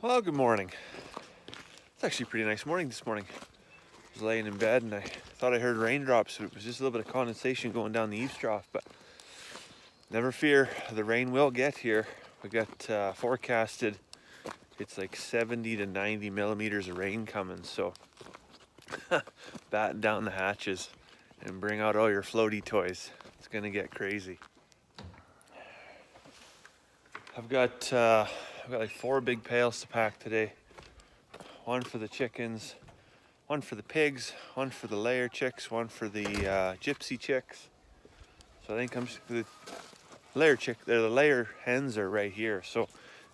Well, good morning. It's actually a pretty nice morning this morning. I was laying in bed and I thought I heard raindrops. It was just a little bit of condensation going down the eaves trough, but never fear, the rain will get here. We got forecasted, it's like 70 to 90 millimeters of rain coming, so batten down the hatches and bring out all your floaty toys. It's gonna get crazy. I've got like 4 big pails to pack today. One for the chickens, one for the pigs, one for the layer chicks, one for the Gypsy Chicks. So I think the layer hens are right here. So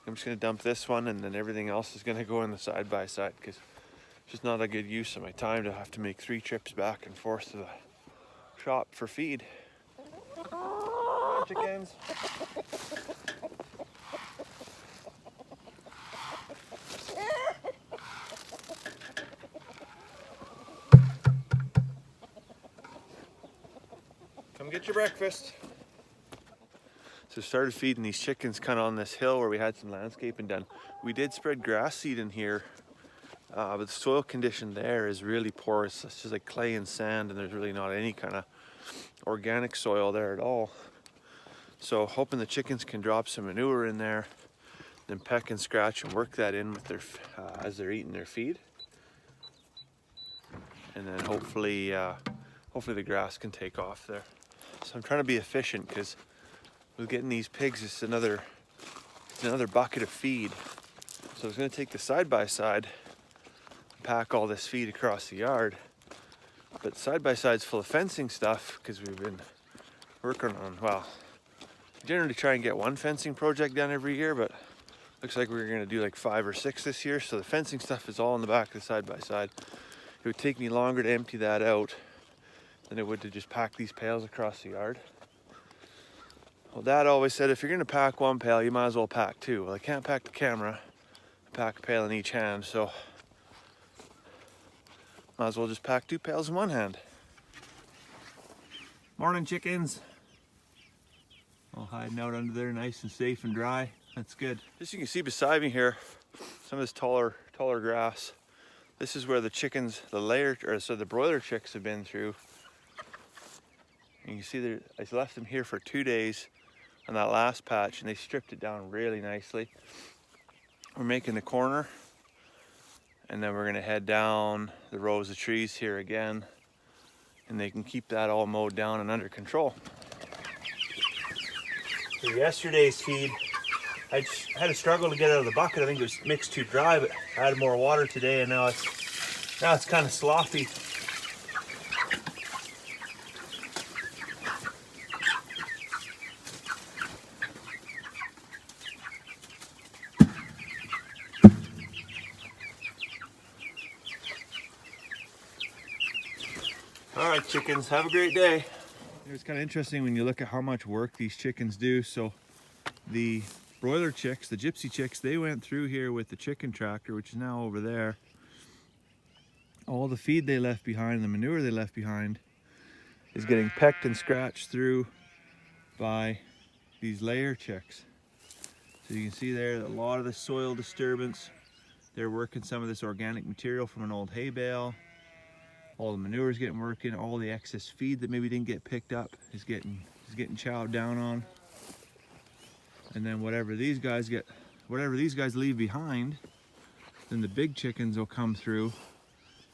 I'm just gonna dump this one, and then everything else is gonna go in the side by side because it's just not a good use of my time to have to make 3 trips back and forth to the shop for feed. Come on, chickens. Come get your breakfast. So started feeding these chickens kind of on this hill where we had some landscaping done. We did spread grass seed in here, but the soil condition there is really porous. It's just like clay and sand, and there's really not any kind of organic soil there at all. So hoping the chickens can drop some manure in there, then peck and scratch and work that in with their as they're eating their feed, and then hopefully the grass can take off there. So I'm trying to be efficient because with getting these pigs, it's another bucket of feed. So I was going to take the side by side and pack all this feed across the yard, but side by side's full of fencing stuff because we've been working on, well, generally try and get one fencing project done every year, but looks like we're going to do like 5 or 6 this year. So the fencing stuff is all in the back of the side by side. It would take me longer to empty that out than it would to just pack these pails across the yard. Well, Dad always said if you're gonna pack 1 pail, you might as well pack 2. Well, I can't pack the camera, I pack a pail in each hand, so might as well just pack 2 pails in one hand. Morning, chickens. All hiding out under there nice and safe and dry. That's good. As you can see beside me here, some of this taller grass. This is where the chickens, the broiler chicks have been through. And you can see I left them here for 2 days on that last patch, and they stripped it down really nicely. We're making the corner, and then we're gonna head down the rows of trees here again, and they can keep that all mowed down and under control. For yesterday's feed, I had a struggle to get out of the bucket. I think it was mixed too dry, but I added more water today, and now it's kind of sloppy. All right, chickens, have a great day. It's kind of interesting when you look at how much work these chickens do. So the broiler chicks, the Gypsy Chicks, they went through here with the chicken tractor, which is now over there. All the feed they left behind, the manure they left behind, is getting pecked and scratched through by these layer chicks. So you can see there a lot of the soil disturbance. They're working some of this organic material from an old hay bale. All the manure is getting working. All the excess feed that maybe didn't get picked up is getting chowed down on. And then whatever these guys leave behind, then the big chickens will come through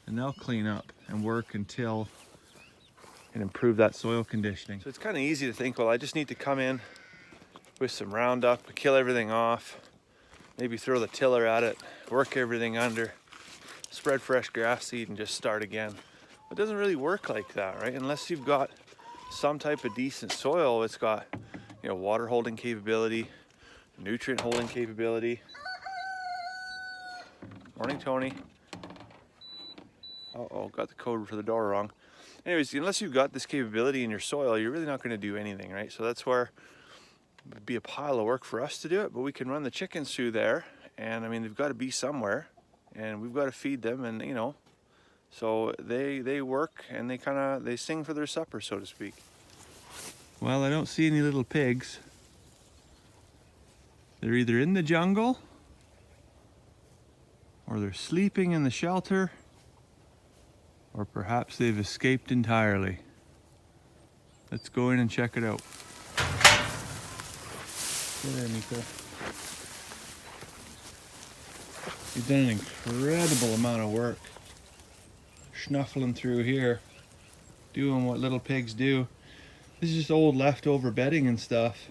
and they'll clean up and work until and improve that soil conditioning. So it's kind of easy to think, well, I just need to come in with some Roundup, kill everything off, maybe throw the tiller at it, work everything under, spread fresh grass seed, and just start again. It doesn't really work like that, right? Unless you've got some type of decent soil. It's got, water holding capability, nutrient holding capability. Morning, Tony. Uh-oh, got the code for the door wrong. Anyways, unless you've got this capability in your soil, you're really not going to do anything, right? So that's where it would be a pile of work for us to do it, but we can run the chickens through there, and I mean, they've got to be somewhere, and we've got to feed them, and so they work, and they sing for their supper, so to speak. Well, I don't see any little pigs. They're either in the jungle or they're sleeping in the shelter, or perhaps they've escaped entirely. Let's go in and check it out. Get there, Nico. You've done an incredible amount of work schnuffling through here, doing what little pigs do. This is just old leftover bedding and stuff.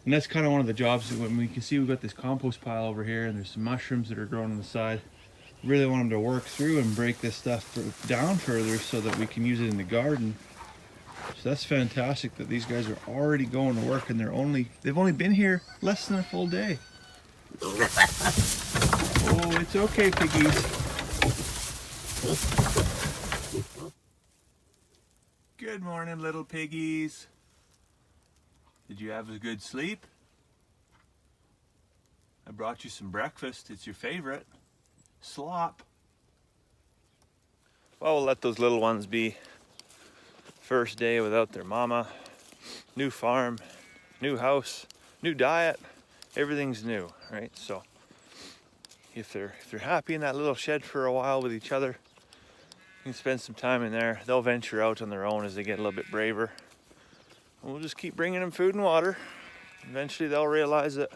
And that's kind of one of the jobs that when we can see we've got this compost pile over here and there's some mushrooms that are growing on the side. Really want them to work through and break this stuff down further so that we can use it in the garden. So that's fantastic that these guys are already going to work and they've only been here less than a full day. Oh, it's okay, piggies. Good morning, little piggies. Did you have a good sleep? I brought you some breakfast. It's your favorite. Slop. Well, we'll let those little ones be. First day without their mama. New farm, new house, new diet. Everything's new, right? So if they're happy in that little shed for a while with each other, you can spend some time in there. They'll venture out on their own as they get a little bit braver. And we'll just keep bringing them food and water. Eventually they'll realize that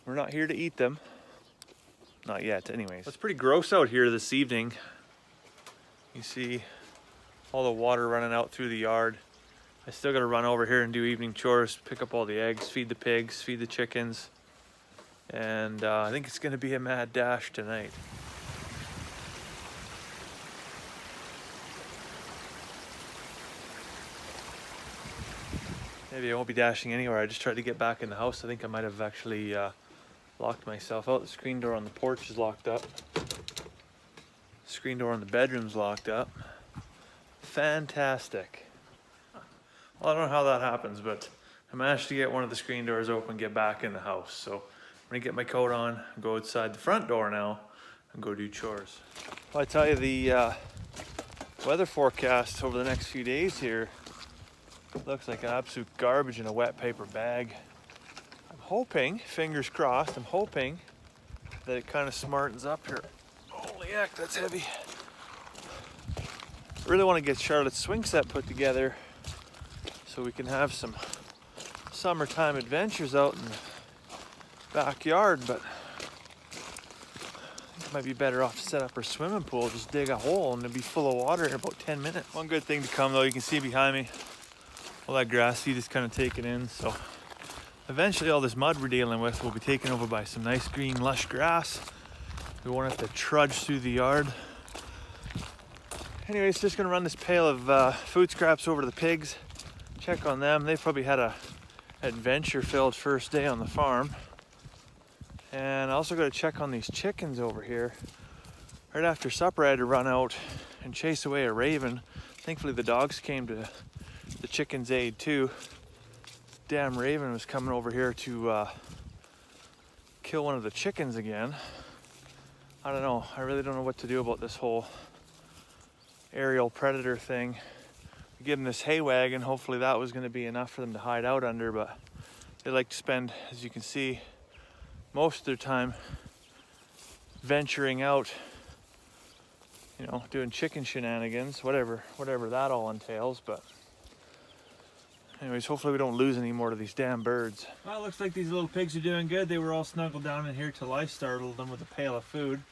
we're not here to eat them. Not yet, anyways. It's pretty gross out here this evening. You see all the water running out through the yard. I still gotta run over here and do evening chores, pick up all the eggs, feed the pigs, feed the chickens. And I think it's gonna be a mad dash tonight. Maybe I won't be dashing anywhere. I just tried to get back in the house. I think I might have actually locked myself out. The screen door on the porch is locked up. The screen door on the bedroom's locked up. Fantastic. Well, I don't know how that happens, but I managed to get one of the screen doors open and get back in the house. So I'm gonna get my coat on, go outside the front door now, and go do chores. Well, I tell you, the weather forecast over the next few days here looks like absolute garbage in a wet paper bag. I'm hoping, fingers crossed, I'm hoping that it kind of smartens up here. Holy heck, that's heavy. I really want to get Charlotte's swing set put together so we can have some summertime adventures out in the backyard, but I think it might be better off to set up her swimming pool, just dig a hole and it'll be full of water in about 10 minutes. One good thing to come though, you can see behind me, all that grass seed is kind of taken in, so eventually all this mud we're dealing with will be taken over by some nice green lush grass. We won't have to trudge through the yard. Anyways, just gonna run this pail of food scraps over to the pigs, check on them. They've probably had a adventure-filled first day on the farm. And I also gotta check on these chickens over here. Right after supper, I had to run out and chase away a raven. Thankfully, the dogs came to the chicken's aid too. Damn raven was coming over here to kill one of the chickens again. I don't know. I really don't know what to do about this whole aerial predator thing. We give them this hay wagon. Hopefully that was going to be enough for them to hide out under, but they like to spend, as you can see, most of their time venturing out, you know, doing chicken shenanigans, whatever that all entails. But anyways, hopefully we don't lose any more of these damn birds. Well, it looks like these little pigs are doing good. They were all snuggled down in here till I startled them with a pail of food.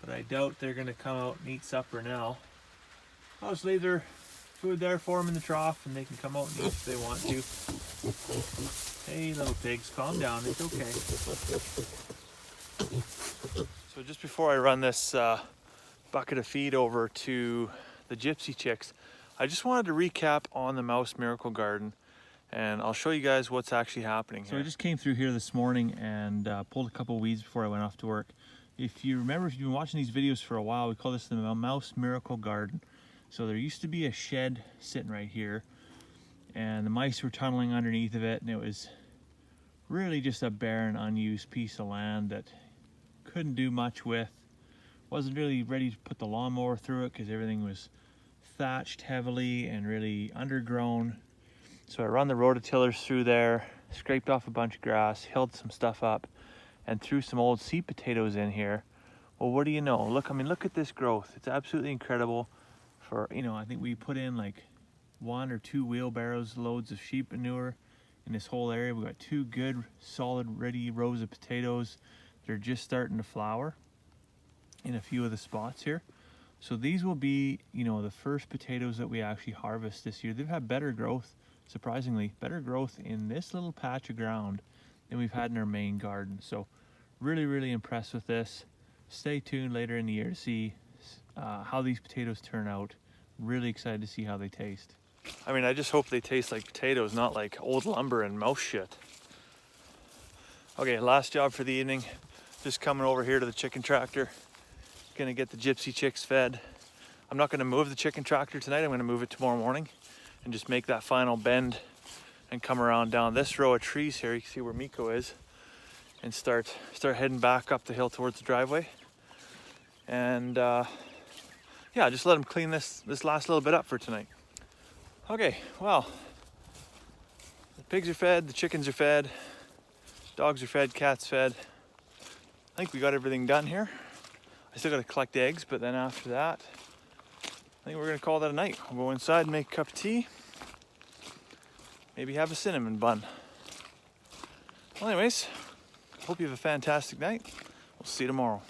But I doubt they're gonna come out and eat supper now. I'll just leave their food there for them in the trough and they can come out and eat if they want to. Hey little pigs, calm down, it's okay. So just before I run this bucket of feed over to the Gypsy Chicks, I just wanted to recap on the Mouse Miracle Garden and I'll show you guys what's actually happening here. So I just came through here this morning and pulled a couple weeds before I went off to work. If you remember, if you've been watching these videos for a while, we call this the Mouse Miracle Garden. So there used to be a shed sitting right here and the mice were tunneling underneath of it, and it was really just a barren, unused piece of land that couldn't do much with. Wasn't really ready to put the lawnmower through it because everything was thatched heavily and really undergrown. So I run the rototillers through there, scraped off a bunch of grass, hilled some stuff up, and threw some old seed potatoes in here. Well, what do you know? Look, I mean, look at this growth. It's absolutely incredible. For, you know, I think we put in like 1 or 2 wheelbarrows loads of sheep manure in this whole area. We've got 2 good, solid, ready rows of potatoes. They're just starting to flower in a few of the spots here. So these will be, you know, the first potatoes that we actually harvest this year. They've had better growth, surprisingly, better growth in this little patch of ground than we've had in our main garden. So really, really impressed with this. Stay tuned later in the year to see how these potatoes turn out. Really excited to see how they taste. I mean, I just hope they taste like potatoes, not like old lumber and mouse shit. Okay, last job for the evening. Just coming over here to the chicken tractor. Gonna get the Gypsy Chicks fed. I'm not gonna move the chicken tractor tonight. I'm gonna move it tomorrow morning and just make that final bend and come around down this row of trees here. You can see where Miko is, and start heading back up the hill towards the driveway. And yeah, just let them clean this last little bit up for tonight. Okay, well, the pigs are fed, the chickens are fed, dogs are fed, cats fed. I think we got everything done here. I still gotta collect eggs, but then after that, I think we're gonna call that a night. We'll go inside and make a cup of tea. Maybe have a cinnamon bun. Well, anyways, hope you have a fantastic night. We'll see you tomorrow.